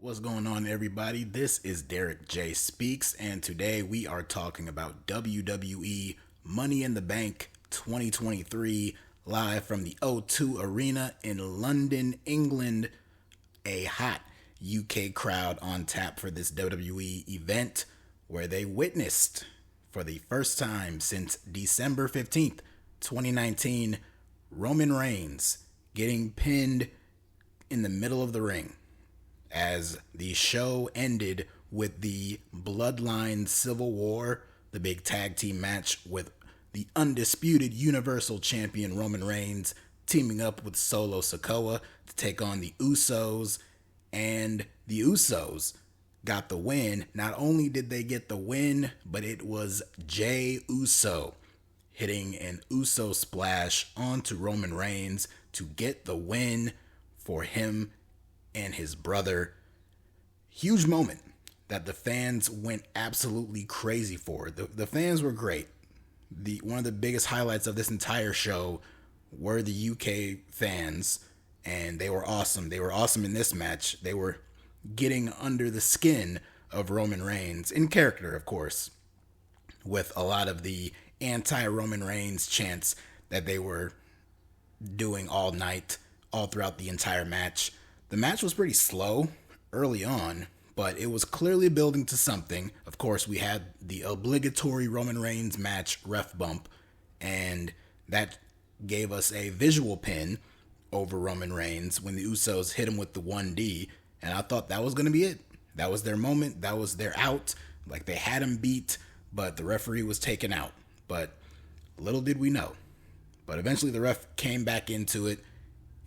What's going on, everybody? This is DerekJ Speaks, and today we are talking about WWE Money in the Bank 2023, live from the O2 Arena in London, England. A hot UK crowd on tap for this WWE event, where they witnessed, for the first time since December 15th, 2019, Roman Reigns getting pinned in the middle of the ring, as the show ended with the Bloodline Civil War, the big tag team match with the undisputed Universal Champion Roman Reigns teaming up with Solo Sikoa to take on the Usos. And the Usos got the win. Not only did they get the win, but it was Jey Uso hitting an Uso splash onto Roman Reigns to get the win for him and his brother. Huge moment that the fans went absolutely crazy for. The fans were great. One of the biggest highlights of this entire show were the UK fans, and they were awesome. They were awesome in this match. They were getting under the skin of Roman Reigns, in character, of course, with a lot of the anti-Roman Reigns chants that they were doing all night, all throughout the entire match. The match was pretty slow early on, but it was clearly building to something. Of course, we had the obligatory Roman Reigns match ref bump, and that gave us a visual pin over Roman Reigns when the Usos hit him with the 1D, and I thought that was going to be it. That was their moment. That was their out. Like, they had him beat, but the referee was taken out. But little did we know. But eventually the ref came back into it,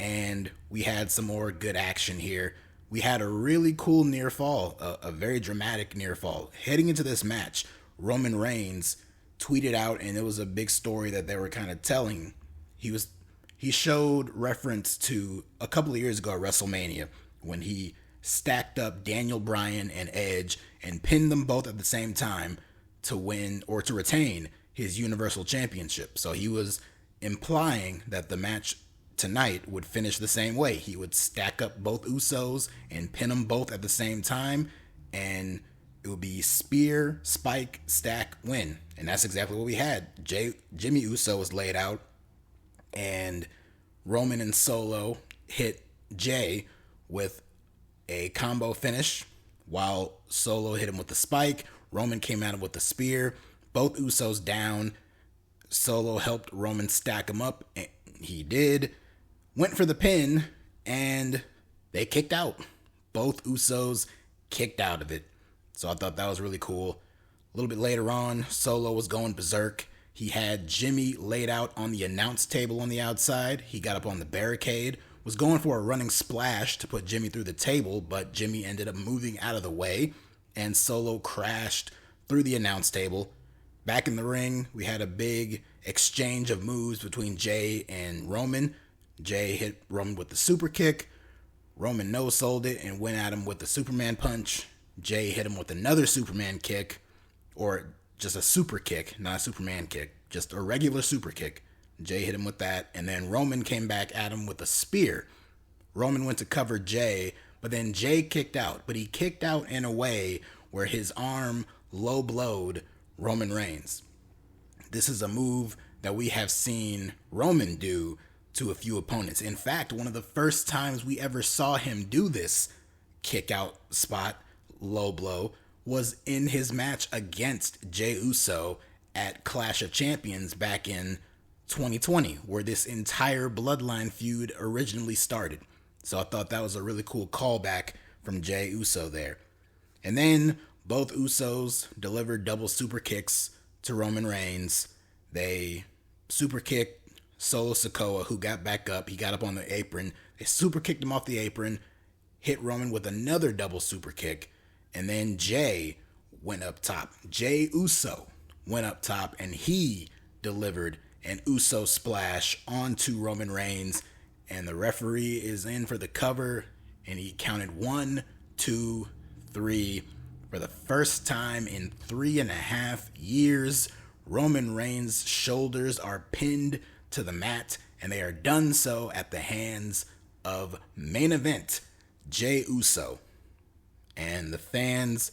and we had some more good action here. We had a really cool near fall, a very dramatic near fall. Heading into this match, Roman Reigns tweeted out, and it was a big story that they were kind of telling. He showed reference to a couple of years ago at WrestleMania when he stacked up Daniel Bryan and Edge and pinned them both at the same time to win or to retain his Universal Championship. So he was implying that the match tonight would finish the same way. He would stack up both Usos and pin them both at the same time, and it would be spear, spike, stack, win. And that's exactly what we had. Jimmy Uso was laid out, and Roman and Solo hit Jey with a combo finish, while Solo hit him with the spike. Roman came at him with the spear. Both Usos down. Solo helped Roman stack him up, and he did. Went for the pin, and they kicked out. Both Usos kicked out of it. So I thought that was really cool. A little bit later on, Solo was going berserk. He had Jimmy laid out on the announce table on the outside. He got up on the barricade, was going for a running splash to put Jimmy through the table, but Jimmy ended up moving out of the way, and Solo crashed through the announce table. Back in the ring, we had a big exchange of moves between Jey and Roman. Jey hit Roman with the super kick. Roman no-sold it and went at him with the Superman punch. Jey hit him with another Superman kick, or just a super kick, not a Superman kick, just a regular super kick. Jey hit him with that, and then Roman came back at him with a spear. Roman went to cover Jey, but then Jey kicked out, but he kicked out in a way where his arm low-blowed Roman Reigns. This is a move that we have seen Roman do to a few opponents. In fact, one of the first times we ever saw him do this kick out spot, low blow, was in his match against Jey Uso at Clash of Champions back in 2020, where this entire Bloodline feud originally started. So I thought that was a really cool callback from Jey Uso there. And then both Usos delivered double super kicks to Roman Reigns. They super kicked Solo Sikoa, who got back up. He got up on the apron. They super kicked him off the apron, hit Roman with another double super kick, and then Jey went up top. Jey Uso went up top, and he delivered an Uso splash onto Roman Reigns, and the referee is in for the cover, and he counted 1, 2, 3. For the first time in 3.5 years, Roman Reigns' shoulders are pinned to the mat, and they are done so at the hands of main event Jey Uso. And the fans,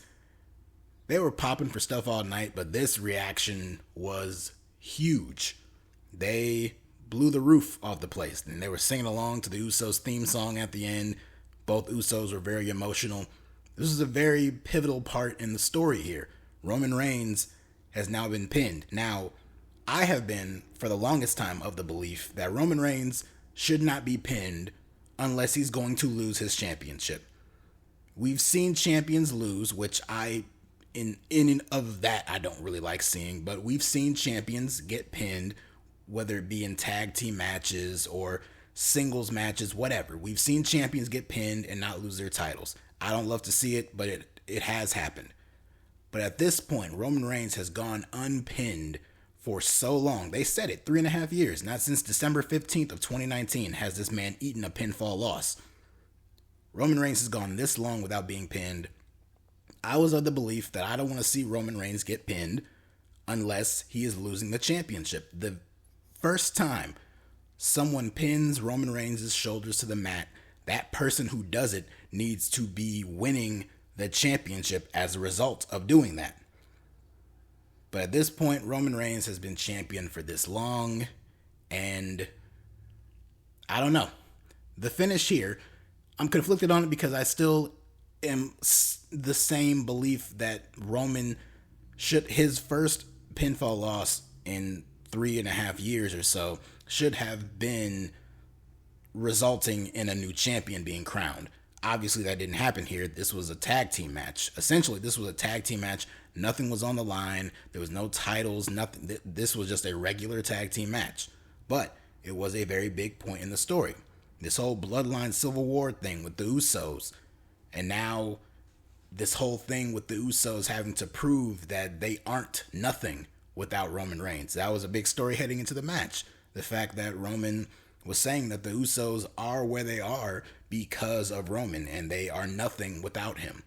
they were popping for stuff all night, but this reaction was huge. They blew the roof off the place, and they were singing along to the Usos theme song at the end. Both Usos were very emotional. This is a very pivotal part in the story here. Roman Reigns has now been pinned. Now, I have been, for the longest time, of the belief that Roman Reigns should not be pinned unless he's going to lose his championship. We've seen champions lose, which in and of that, I don't really like seeing, but we've seen champions get pinned, whether it be in tag team matches or singles matches, whatever. We've seen champions get pinned and not lose their titles. I don't love to see it, but it has happened. But at this point, Roman Reigns has gone unpinned for so long. They said it, 3.5 years. Not since December 15th of 2019 has this man eaten a pinfall loss. Roman Reigns has gone this long without being pinned. I was of the belief that I don't want to see Roman Reigns get pinned unless he is losing the championship. The first time someone pins Roman Reigns' shoulders to the mat, that person who does it needs to be winning the championship as a result of doing that. But at this point, Roman Reigns has been champion for this long, and I don't know. The finish here, I'm conflicted on it because I still am the same belief that Roman should, his first pinfall loss in 3.5 years or so, should have been resulting in a new champion being crowned. Obviously, that didn't happen here. This was a tag team match. Essentially, this was a tag team match. Nothing was on the line. There was no titles, nothing. This was just a regular tag team match. But it was a very big point in the story. This whole Bloodline Civil War thing with the Usos. And now this whole thing with the Usos having to prove that they aren't nothing without Roman Reigns. That was a big story heading into the match. The fact that Roman was saying that the Usos are where they are because of Roman, and they are nothing without him.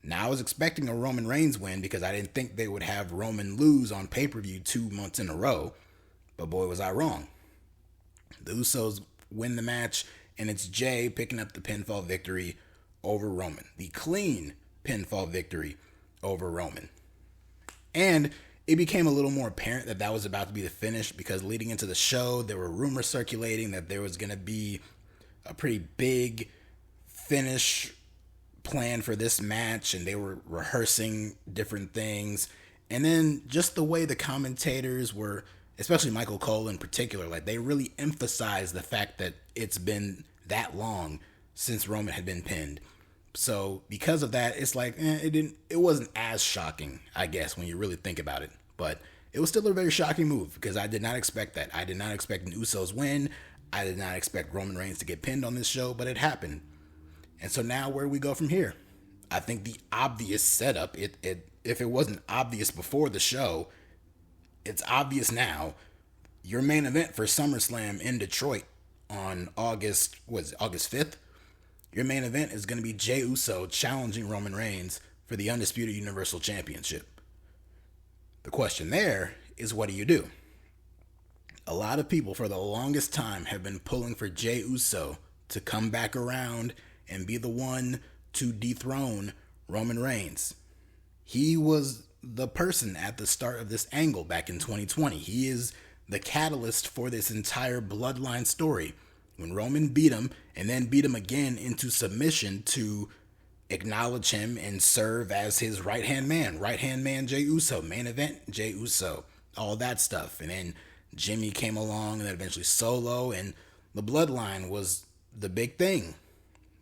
Now, I was expecting a Roman Reigns win because I didn't think they would have Roman lose on pay-per-view 2 months in a row, but boy, was I wrong. The Usos win the match, and it's Jey picking up the pinfall victory over Roman. The clean pinfall victory over Roman. And it became a little more apparent that that was about to be the finish because leading into the show, there were rumors circulating that there was going to be a pretty big finish plan for this match, and they were rehearsing different things. And then just the way the commentators were, especially Michael Cole in particular, like they really emphasized the fact that it's been that long since Roman had been pinned. So because of that, it's like it wasn't as shocking, I guess, when you really think about it. But it was still a very shocking move because I did not expect that. I did not expect an Usos win. I did not expect Roman Reigns to get pinned on this show, but it happened. And so now where do we go from here? I think the obvious setup, if it wasn't obvious before the show, it's obvious now. Your main event for SummerSlam in Detroit on August 5th? Your main event is going to be Jey Uso challenging Roman Reigns for the Undisputed Universal Championship. The question there is, what do you do? A lot of people for the longest time have been pulling for Jey Uso to come back around and be the one to dethrone Roman Reigns. He was the person at the start of this angle back in 2020. He is the catalyst for this entire Bloodline story. When Roman beat him and then beat him again into submission to acknowledge him and serve as his right-hand man Jey Uso, main event Jey Uso, all that stuff. And then Jimmy came along and then eventually Solo, and the Bloodline was the big thing.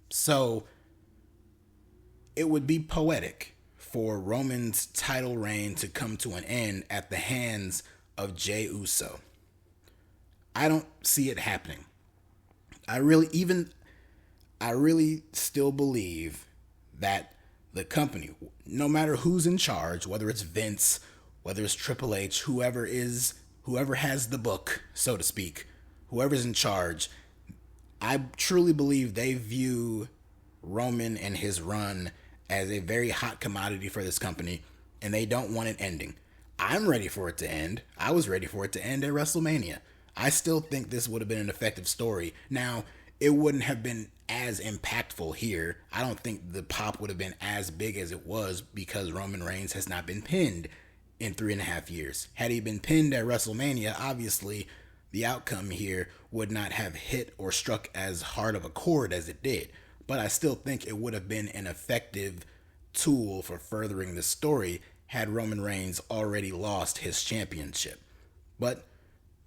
So it would be poetic for Roman's title reign to come to an end at the hands of Jey Uso. I don't see it happening. I really still believe that the company, no matter who's in charge, whether it's Vince, whether it's Triple H, whoever has the book, so to speak, whoever's in charge, I truly believe they view Roman and his run as a very hot commodity for this company, and they don't want it ending. I'm ready for it to end. I was ready for it to end at WrestleMania. I still think this would have been an effective story. Now, it wouldn't have been as impactful here. I don't think the pop would have been as big as it was because Roman Reigns has not been pinned in 3.5 years. Had he been pinned at WrestleMania, obviously the outcome here would not have hit or struck as hard of a chord as it did. But I still think it would have been an effective tool for furthering the story had Roman Reigns already lost his championship. But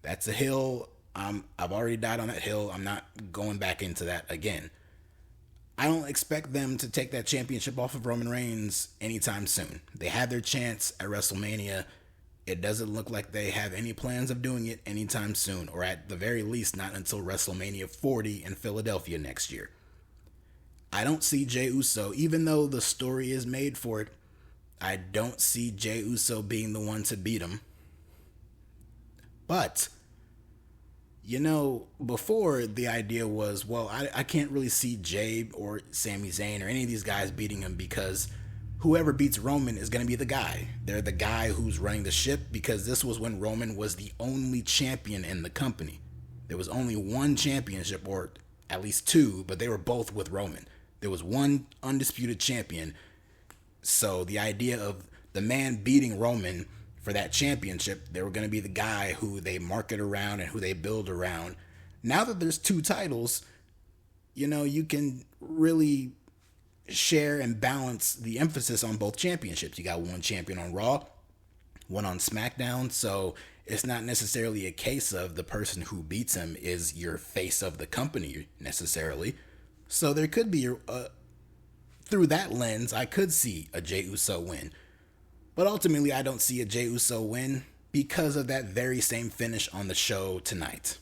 that's a hill. I've already died on that hill. I'm not going back into that again. I don't expect them to take that championship off of Roman Reigns anytime soon. They had their chance at WrestleMania. It doesn't look like they have any plans of doing it anytime soon, or at the very least not until WrestleMania 40 in Philadelphia next year. I don't see Jey Uso, even though the story is made for it, I don't see Jey Uso being the one to beat him. But, before the idea was, well, I can't really see Jey or Sami Zayn or any of these guys beating him because whoever beats Roman is going to be the guy. They're the guy who's running the ship because this was when Roman was the only champion in the company. There was only one championship, or at least two, but they were both with Roman. There was one undisputed champion. So the idea of the man beating Roman for that championship, they were going to be the guy who they market around and who they build around. Now that there's two titles, you can really share and balance the emphasis on both championships. You got one champion on Raw, one on SmackDown, so it's not necessarily a case of the person who beats him is your face of the company necessarily. So there could be, through that lens, I could see a Jey Uso win. But ultimately, I don't see a Jey Uso win because of that very same finish on the show tonight.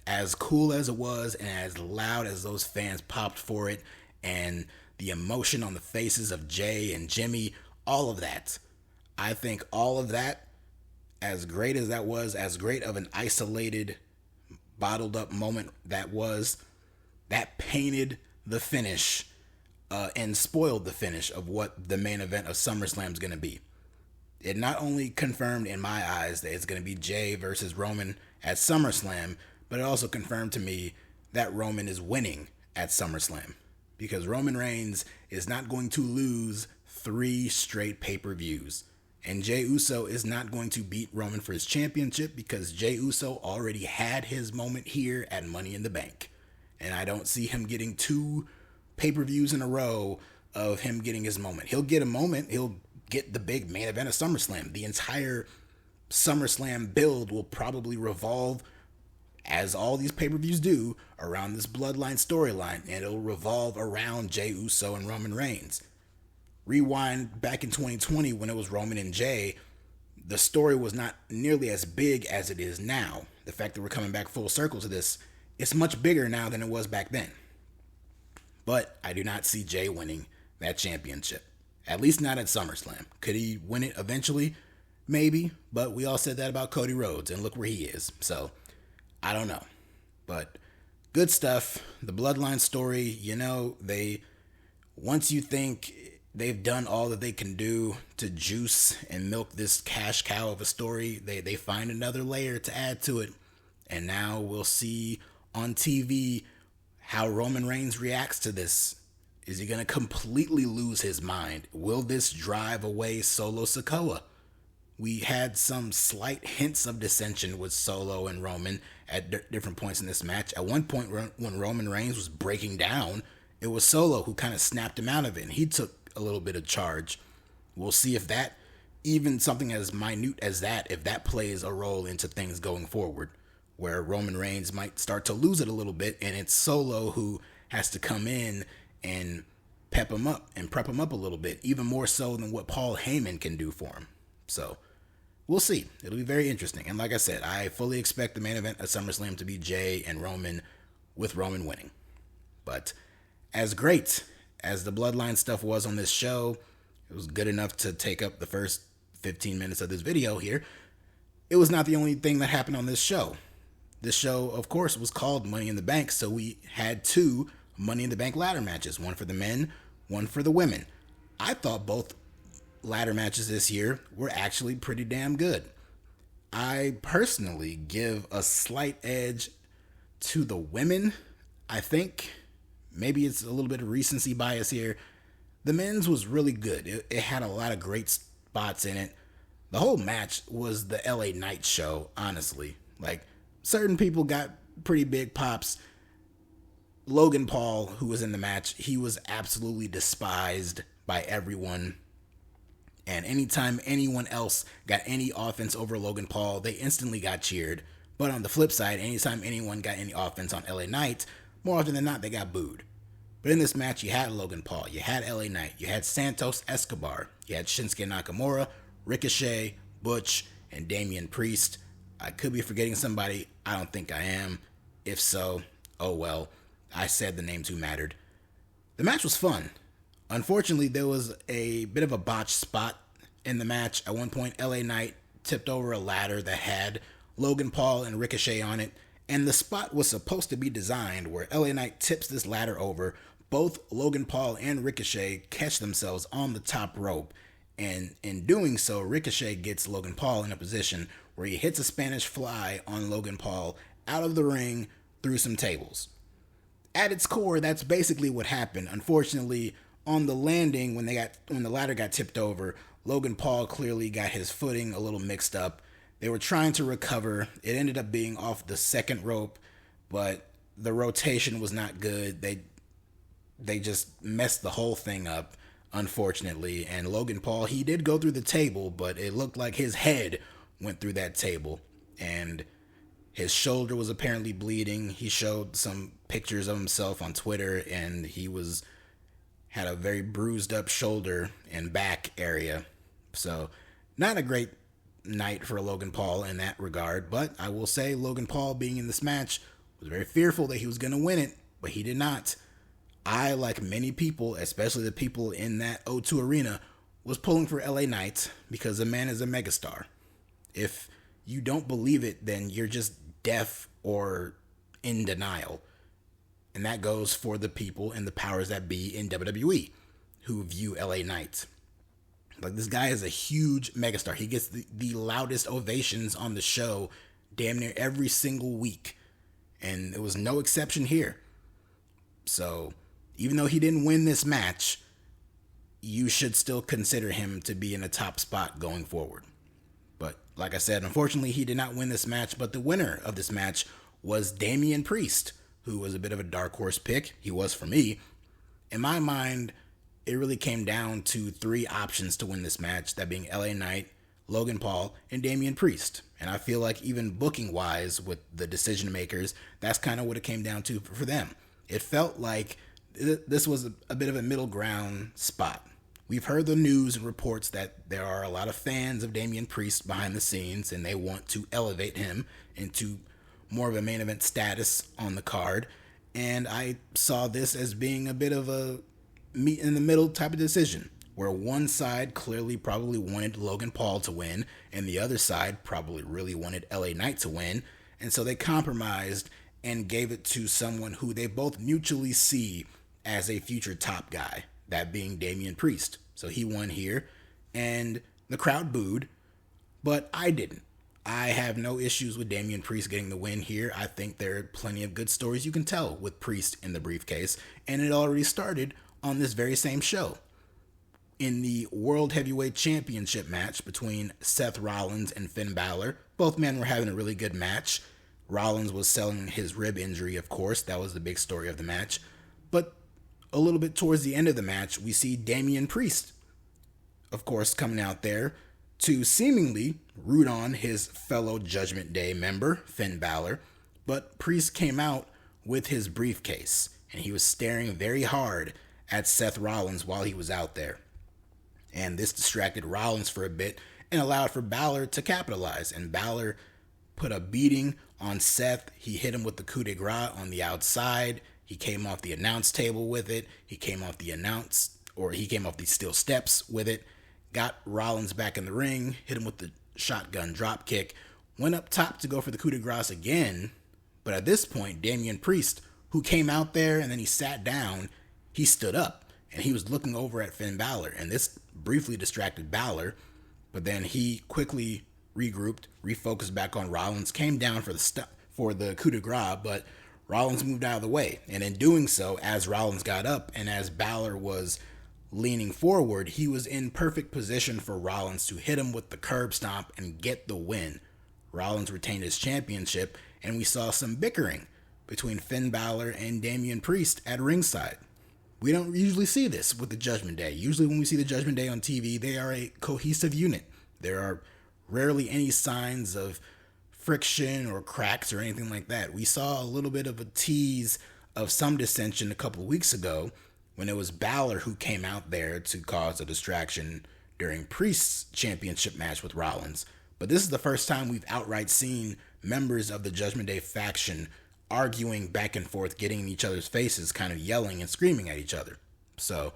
As cool as it was and as loud as those fans popped for it, and the emotion on the faces of Jay and Jimmy, all of that. I think all of that, as great as that was, as great of an isolated, bottled up moment that was, that painted the finish and spoiled the finish of what the main event of SummerSlam is going to be. It not only confirmed in my eyes that it's going to be Jey versus Roman at SummerSlam, but it also confirmed to me that Roman is winning at SummerSlam. Because Roman Reigns is not going to lose 3 straight pay-per-views. And Jey Uso is not going to beat Roman for his championship because Jey Uso already had his moment here at Money in the Bank. And I don't see him getting 2 pay-per-views in a row of him getting his moment. He'll get a moment. He'll get the big main event of SummerSlam. The entire SummerSlam build will probably revolve, as all these pay-per-views do, around this Bloodline storyline, and it'll revolve around Jey Uso and Roman Reigns. Rewind back in 2020 when it was Roman and Jey, the story was not nearly as big as it is now. The fact that we're coming back full circle to this, it's much bigger now than it was back then. But I do not see Jey winning that championship. At least not at SummerSlam. Could he win it eventually? Maybe, but we all said that about Cody Rhodes, and look where he is. So, I don't know. But good stuff. The Bloodline story, once you think they've done all that they can do to juice and milk this cash cow of a story, they find another layer to add to it. And now we'll see on TV how Roman Reigns reacts to this. Is he going to completely lose his mind? Will this drive away Solo Sikoa? We had some slight hints of dissension with Solo and Roman at different points in this match. At one point when Roman Reigns was breaking down, it was Solo who kind of snapped him out of it, and he took a little bit of charge. We'll see if that, even something as minute as that, if that plays a role into things going forward, where Roman Reigns might start to lose it a little bit, and it's Solo who has to come in and pep him up and prep him up a little bit, even more so than what Paul Heyman can do for him. So we'll see. It'll be very interesting. And like I said, I fully expect the main event at SummerSlam to be Jey and Roman, with Roman winning. But as great as the Bloodline stuff was on this show, it was good enough to take up the first 15 minutes of this video here. It was not the only thing that happened on this show. This show, of course, was called Money in the Bank, so we had 2 Money in the Bank ladder matches, one for the men, one for the women. I thought both ladder matches this year were actually pretty damn good. I personally give a slight edge to the women. I think maybe it's a little bit of recency bias here. The men's was really good. It had a lot of great spots in it. The whole match was the LA Knight show, honestly. Like, certain people got pretty big pops. Logan Paul, who was in the match, he was absolutely despised by everyone. And anytime anyone else got any offense over Logan Paul, they instantly got cheered. But on the flip side, anytime anyone got any offense on LA Knight, more often than not, they got booed. But in this match, you had Logan Paul, you had LA Knight, you had Santos Escobar, you had Shinsuke Nakamura, Ricochet, Butch, and Damian Priest. I could be forgetting somebody. I don't think I am. If so, oh well. I said the names who mattered. The match was fun. Unfortunately, there was a bit of a botched spot in the match. At one point, LA Knight tipped over a ladder that had Logan Paul and Ricochet on it, and the spot was supposed to be designed where LA Knight tips this ladder over. Both Logan Paul and Ricochet catch themselves on the top rope, and in doing so, Ricochet gets Logan Paul in a position where he hits a Spanish fly on Logan Paul out of the ring through some tables. At its core, that's basically what happened. Unfortunately, on the landing, when the ladder got tipped over, Logan Paul clearly got his footing a little mixed up. They were trying to recover. It ended up being off the second rope, but the rotation was not good. They just messed the whole thing up, unfortunately. And Logan Paul, he did go through the table, but it looked like his head went through that table. And his shoulder was apparently bleeding. He showed some pictures of himself on Twitter, and he had a very bruised up shoulder and back area. So not a great night for Logan Paul in that regard, but I will say Logan Paul being in this match was very fearful that he was going to win it, but he did not. I, like many people, especially the people in that O2 arena, was pulling for LA Knight because the man is a megastar. If you don't believe it, then you're just deaf or in denial. And that goes for the people and the powers that be in WWE who view LA Knight. Like, this guy is a huge megastar. He gets the loudest ovations on the show damn near every single week. And it was no exception here. So, even though he didn't win this match, you should still consider him to be in a top spot going forward. But, like I said, unfortunately, he did not win this match. But the winner of this match was Damian Priest, who was a bit of a dark horse pick. He was for me. In my mind, it really came down to three options to win this match, that being LA Knight, Logan Paul, and Damian Priest. And I feel like even booking-wise with the decision makers, that's kind of what it came down to for them. It felt like this was a bit of a middle ground spot. We've heard the news and reports that there are a lot of fans of Damian Priest behind the scenes, and they want to elevate him into more of a main event status on the card. And I saw this as being a bit of a meet in the middle type of decision, where one side clearly probably wanted Logan Paul to win, and the other side probably really wanted LA Knight to win. And so they compromised and gave it to someone who they both mutually see as a future top guy, that being Damian Priest. So he won here, and the crowd booed, but I didn't. I have no issues with Damian Priest getting the win here. I think there are plenty of good stories you can tell with Priest in the briefcase, and it already started on this very same show. In the World Heavyweight Championship match between Seth Rollins and Finn Balor, both men were having a really good match. Rollins was selling his rib injury, of course. That was the big story of the match. But a little bit towards the end of the match, we see Damian Priest, of course, coming out there to seemingly root on his fellow Judgment Day member, Finn Balor. But Priest came out with his briefcase, and he was staring very hard at Seth Rollins while he was out there. And this distracted Rollins for a bit and allowed for Balor to capitalize. And Balor put a beating on Seth. He hit him with the coup de grace on the outside. He came off the announce table with it. He came off the steel steps with it. Got Rollins back in the ring, hit him with the shotgun drop kick, went up top to go for the coup de grace again. But at this point, Damian Priest, who came out there and then he sat down, he stood up and he was looking over at Finn Balor, and this briefly distracted Balor, but then he quickly regrouped, refocused back on Rollins, came down for the coup de grace, but Rollins moved out of the way. And in doing so, as Rollins got up and as Balor was leaning forward, he was in perfect position for Rollins to hit him with the curb stomp and get the win. Rollins retained his championship, and we saw some bickering between Finn Balor and Damian Priest at ringside. We don't usually see this with the Judgment Day. Usually when we see the Judgment Day on TV, they are a cohesive unit. There are rarely any signs of friction or cracks or anything like that. We saw a little bit of a tease of some dissension a couple of weeks ago when it was Balor who came out there to cause a distraction during Priest's championship match with Rollins. But this is the first time we've outright seen members of the Judgment Day faction arguing back and forth, getting in each other's faces, kind of yelling and screaming at each other. So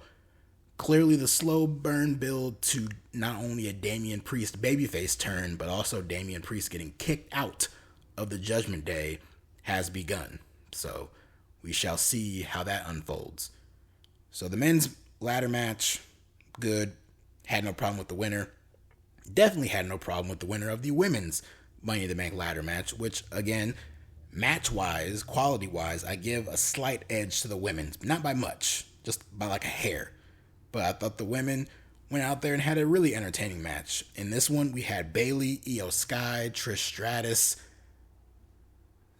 clearly the slow burn build to not only a Damian Priest babyface turn, but also Damian Priest getting kicked out of the Judgment Day has begun. So we shall see how that unfolds. So the men's ladder match, good. Had no problem with the winner. Definitely had no problem with the winner of the women's Money in the Bank ladder match, which again, match-wise, quality-wise, I give a slight edge to the women's. Not by much, just by like a hair. But I thought the women went out there and had a really entertaining match. In this one, we had Bayley, Io Sky, Trish Stratus,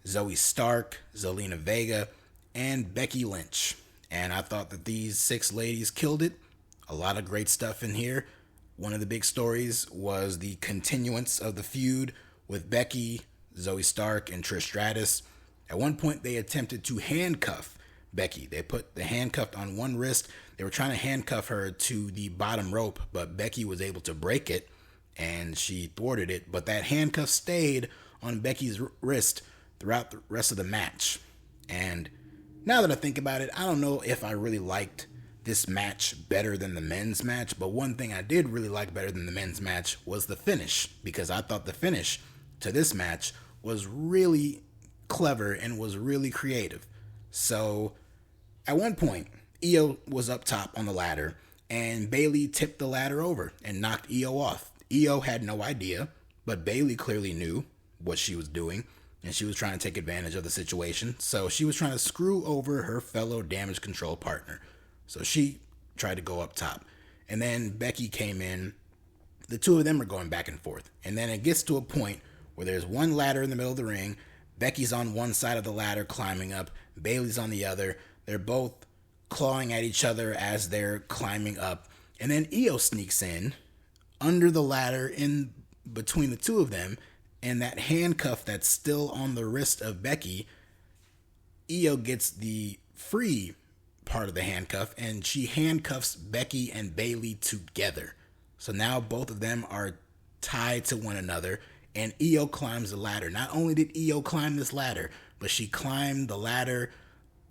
Zoey Stark, Zelina Vega, and Becky Lynch. And I thought that these 6 ladies killed it. A lot of great stuff in here. One of the big stories was the continuance of the feud with Becky, Zoey Stark, and Trish Stratus. At one point, they attempted to handcuff Becky. They put the handcuff on one wrist. They were trying to handcuff her to the bottom rope, but Becky was able to break it, and she thwarted it. But that handcuff stayed on Becky's wrist throughout the rest of the match. And now that I think about it, I don't know if I really liked this match better than the men's match, but one thing I did really like better than the men's match was the finish, because I thought the finish to this match was really clever and was really creative. So at one point, Io was up top on the ladder and Bayley tipped the ladder over and knocked Io off. Io had no idea, but Bayley clearly knew what she was doing and she was trying to take advantage of the situation. So she was trying to screw over her fellow Damage Control partner. So she tried to go up top. And then Becky came in. The two of them are going back and forth. And then it gets to a point where there's one ladder in the middle of the ring. Becky's on one side of the ladder climbing up. Bayley's on the other. They're both clawing at each other as they're climbing up. And then Io sneaks in under the ladder in between the two of them. And that handcuff that's still on the wrist of Becky, Io gets the free part of the handcuff and she handcuffs Becky and Bayley together. So now both of them are tied to one another. And Io climbs the ladder. Not only did Io climb this ladder, but she climbed the ladder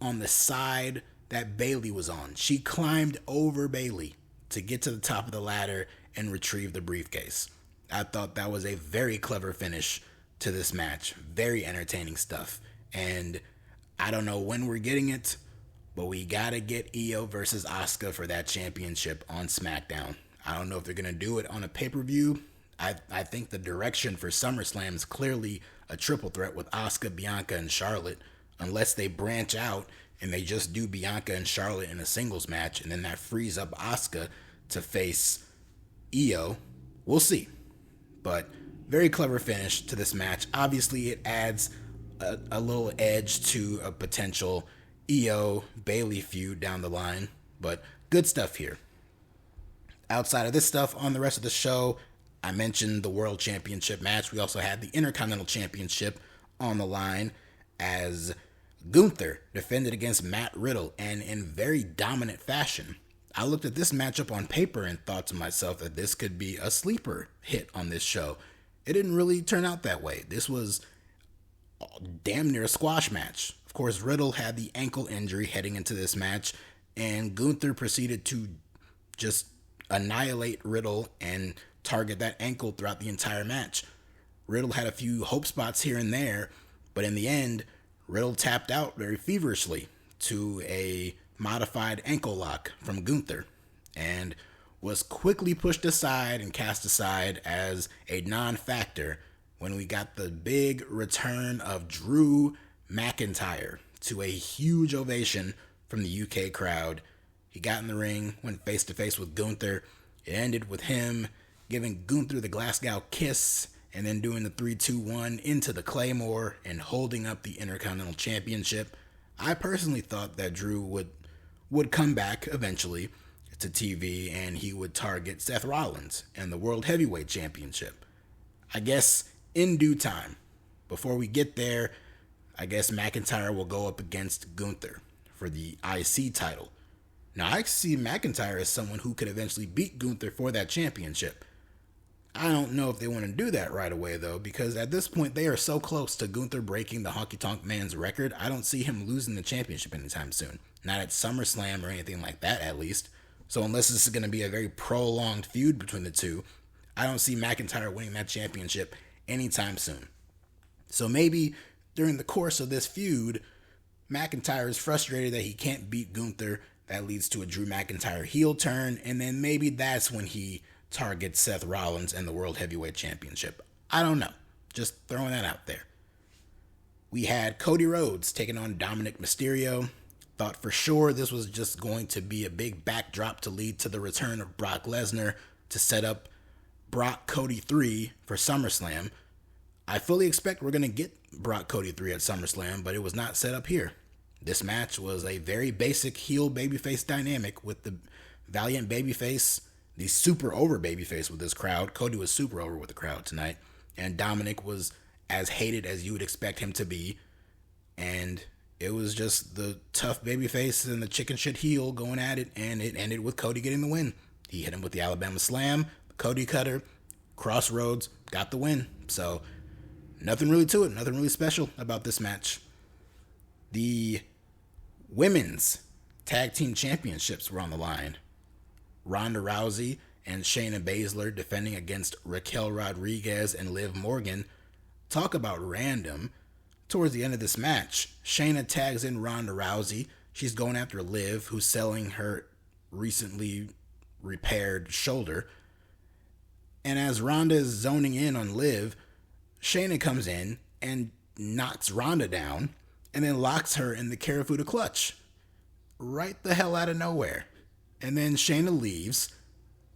on the side that Bayley was on. She climbed over Bayley to get to the top of the ladder and retrieve the briefcase. I thought that was a very clever finish to this match. Very entertaining stuff. And I don't know when we're getting it, but we gotta get Io versus Asuka for that championship on SmackDown. I don't know if they're gonna do it on a pay-per-view. I think the direction for SummerSlam is clearly a triple threat with Asuka, Bianca, and Charlotte, unless they branch out and they just do Bianca and Charlotte in a singles match, and then that frees up Asuka to face Io. We'll see. But very clever finish to this match. Obviously, it adds a little edge to a potential Io-Bayley feud down the line, but good stuff here. Outside of this stuff on the rest of the show, I mentioned the World Championship match. We also had the Intercontinental Championship on the line as Gunther defended against Matt Riddle, and in very dominant fashion. I looked at this matchup on paper and thought to myself that this could be a sleeper hit on this show. It didn't really turn out that way. This was damn near a squash match. Of course, Riddle had the ankle injury heading into this match, and Gunther proceeded to just annihilate Riddle and target that ankle throughout the entire match. Riddle had a few hope spots here and there, but in the end, Riddle tapped out very feverishly to a modified ankle lock from Gunther and was quickly pushed aside and cast aside as a non-factor when we got the big return of Drew McIntyre to a huge ovation from the UK crowd. He got in the ring, went face to face with Gunther. It ended with him giving Gunther the Glasgow kiss and then doing the 3-2-1 into the Claymore and holding up the Intercontinental Championship. I personally thought that Drew would come back eventually to TV and he would target Seth Rollins and the World Heavyweight Championship. I guess in due time. Before we get there, I guess McIntyre will go up against Gunther for the IC title. Now, I see McIntyre as someone who could eventually beat Gunther for that championship. I don't know if they want to do that right away, though, because at this point, they are so close to Gunther breaking the Honky Tonk Man's record, I don't see him losing the championship anytime soon. Not at SummerSlam or anything like that, at least. So unless this is going to be a very prolonged feud between the two, I don't see McIntyre winning that championship anytime soon. So maybe during the course of this feud, McIntyre is frustrated that he can't beat Gunther. That leads to a Drew McIntyre heel turn, and then maybe that's when he targets Seth Rollins and the World Heavyweight Championship. I don't know. Just throwing that out there. We had Cody Rhodes taking on Dominic Mysterio. Thought for sure this was just going to be a big backdrop to lead to the return of Brock Lesnar to set up Brock Cody 3 for SummerSlam. I fully expect we're going to get Brock Cody 3 at SummerSlam, but it was not set up here. This match was a very basic heel babyface dynamic with the valiant babyface, the super over babyface with this crowd. Cody was super over with the crowd tonight, and Dominic was as hated as you would expect him to be, and it was just the tough babyface and the chicken shit heel going at it, and it ended with Cody getting the win. He hit him with the Alabama Slam, Cody Cutter, Crossroads, got the win. So nothing really to it, nothing really special about this match. The women's tag team championships were on the line. Ronda Rousey and Shayna Baszler defending against Raquel Rodriguez and Liv Morgan. Talk about random. Towards the end of this match, Shayna tags in Ronda Rousey. She's going after Liv, who's selling her recently repaired shoulder. And as Ronda is zoning in on Liv, Shayna comes in and knocks Ronda down and then locks her in the Karafuda clutch. Right the hell out of nowhere. And then Shayna leaves.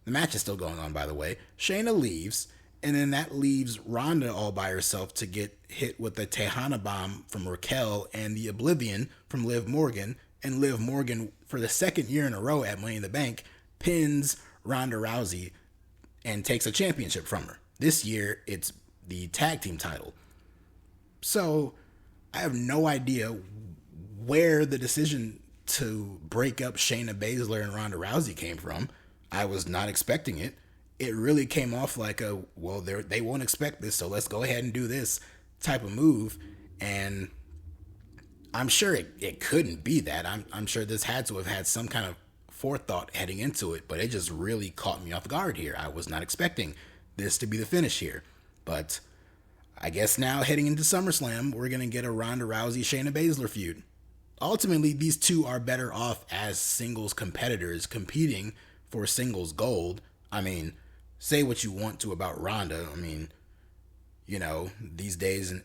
The match is still going on, by the way. Shayna leaves, and then that leaves Ronda all by herself to get hit with the Tejana bomb from Raquel and the Oblivion from Liv Morgan. And Liv Morgan, for the second year in a row at Money in the Bank, pins Ronda Rousey and takes a championship from her. This year, it's the tag team title. So I have no idea where the decision to break up Shayna Baszler and Ronda Rousey came from. I was not expecting it. It really came off like a, well, they won't expect this, so let's go ahead and do this type of move. And I'm sure it couldn't be that. I'm sure this had to have had some kind of forethought heading into it, but it just really caught me off guard here. I was not expecting this to be the finish here. But I guess now heading into SummerSlam, we're going to get a Ronda Rousey-Shayna Baszler feud. Ultimately, these two are better off as singles competitors competing for singles gold. I mean, say what you want to about Ronda. I mean, you know, these days, in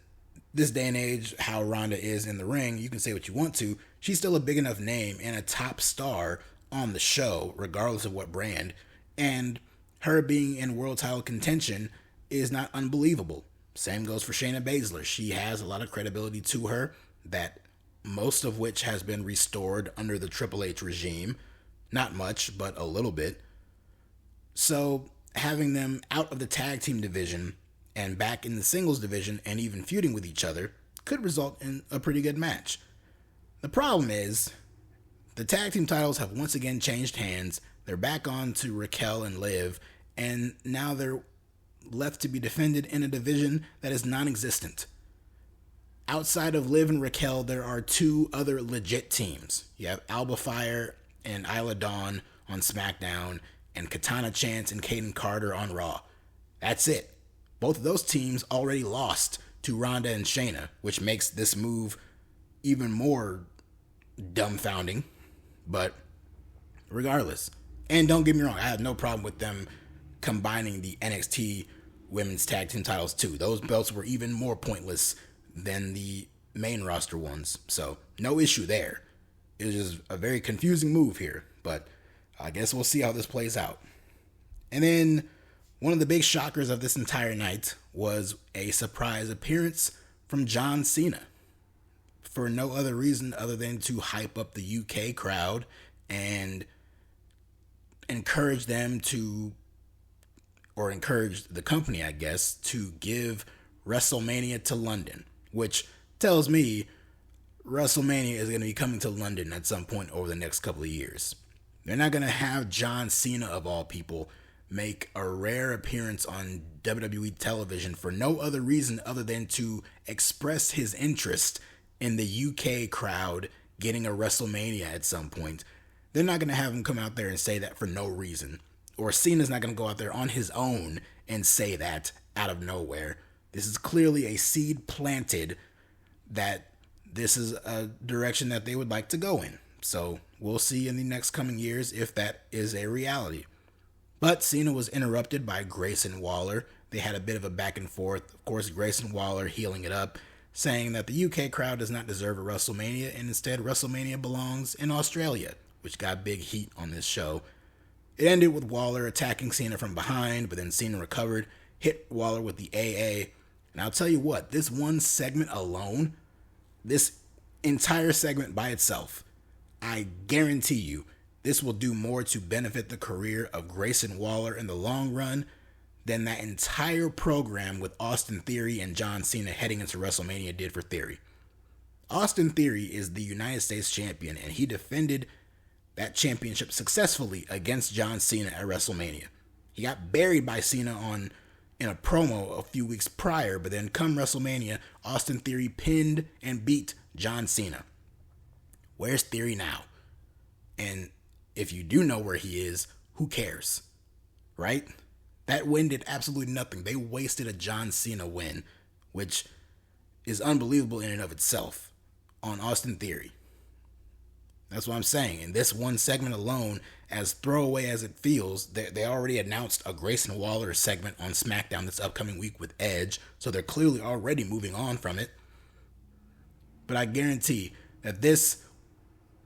this day and age, how Ronda is in the ring, you can say what you want to. She's still a big enough name and a top star on the show, regardless of what brand. And her being in world title contention is not unbelievable. Same goes for Shayna Baszler. She has a lot of credibility to her, that most of which has been restored under the Triple H regime. Not much, but a little bit. So having them out of the tag team division and back in the singles division and even feuding with each other could result in a pretty good match. The problem is the tag team titles have once again changed hands. They're back on to Raquel and Liv, and now they're left to be defended in a division that is non-existent. Outside of Liv and Raquel, there are two other legit teams. You have Alba Fire and Isla Dawn on SmackDown, and Katana Chance and Kaden Carter on Raw. That's it. Both of those teams already lost to Ronda and Shayna, which makes this move even more dumbfounding. But regardless, and don't get me wrong, I have no problem with them combining the NXT women's tag team titles too. Those belts were even more pointless than the main roster ones. So no issue there. It was just a very confusing move here, but I guess we'll see how this plays out. And then one of the big shockers of this entire night was a surprise appearance from John Cena, for no other reason other than to hype up the UK crowd and encourage them to, or encourage the company, I guess, to give WrestleMania to London, which tells me WrestleMania is going to be coming to London at some point over the next couple of years. They're not going to have John Cena, of all people, make a rare appearance on WWE television for no other reason other than to express his interest in the UK crowd getting a WrestleMania at some point. They're not going to have him come out there and say that for no reason. Or Cena's not going to go out there on his own and say that out of nowhere. This is clearly a seed planted that this is a direction that they would like to go in. So we'll see in the next coming years if that is a reality. But Cena was interrupted by Grayson Waller. They had a bit of a back and forth. Of course, Grayson Waller healing it up, saying that the UK crowd does not deserve a WrestleMania, and instead WrestleMania belongs in Australia, which got big heat on this show. It ended with Waller attacking Cena from behind, but then Cena recovered, hit Waller with the AA. And I'll tell you what, this one segment alone, this entire segment by itself, I guarantee you, this will do more to benefit the career of Grayson Waller in the long run than that entire program with Austin Theory and John Cena heading into WrestleMania did for Theory. Austin Theory is the United States champion, and he defended that championship successfully against John Cena at WrestleMania. He got buried by Cena in a promo a few weeks prior, but then come WrestleMania, Austin Theory pinned and beat John Cena. Where's Theory now? And if you do know where he is, who cares? Right? That win did absolutely nothing. They wasted a John Cena win, which is unbelievable in and of itself, on Austin Theory. That's what I'm saying. In this one segment alone, as throwaway as it feels, they already announced a Grayson Waller segment on SmackDown this upcoming week with Edge, so they're clearly already moving on from it. But I guarantee that this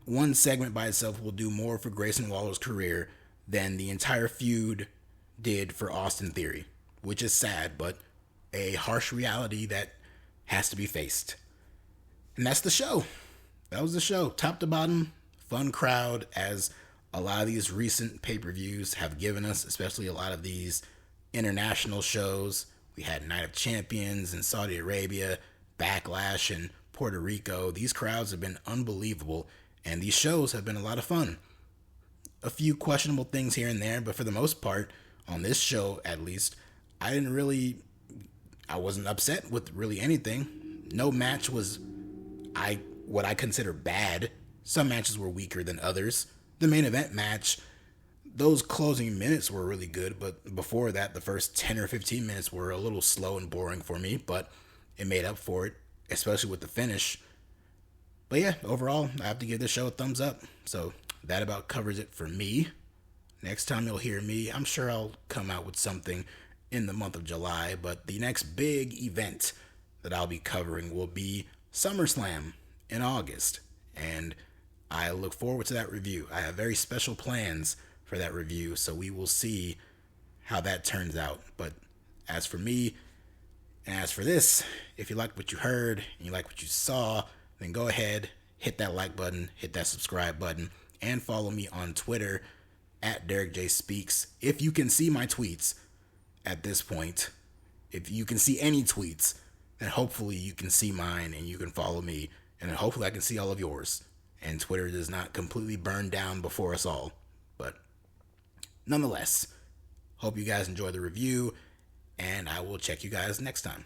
one segment by itself will do more for Grayson Waller's career than the entire feud did for Austin Theory, which is sad, but a harsh reality that has to be faced. And that's the show. That was the show. Top to bottom, fun crowd, as a lot of these recent pay-per-views have given us, especially a lot of these international shows. We had Night of Champions in Saudi Arabia, Backlash in Puerto Rico. These crowds have been unbelievable, and these shows have been a lot of fun. A few questionable things here and there, but for the most part, on this show at least, I wasn't upset with really anything. No match was what I consider bad. Some matches were weaker than others. The main event match, those closing minutes were really good, but before that, the first 10 or 15 minutes were a little slow and boring for me, but it made up for it, especially with the finish. But yeah, overall, I have to give this show a thumbs up. So that about covers it for me. Next time you'll hear me, I'm sure I'll come out with something in the month of July, but the next big event that I'll be covering will be SummerSlam in August, and I look forward to that review. I have very special plans for that review, so we will see how that turns out. But as for me, and as for this, if you liked what you heard and you like what you saw, then go ahead, hit that like button, hit that subscribe button, and follow me on Twitter at DerekJ Speaks. If you can see my tweets at this point, if you can see any tweets, then hopefully you can see mine and you can follow me, and then hopefully I can see all of yours, and Twitter does not completely burn down before us all. But nonetheless, hope you guys enjoy the review, and I will check you guys next time.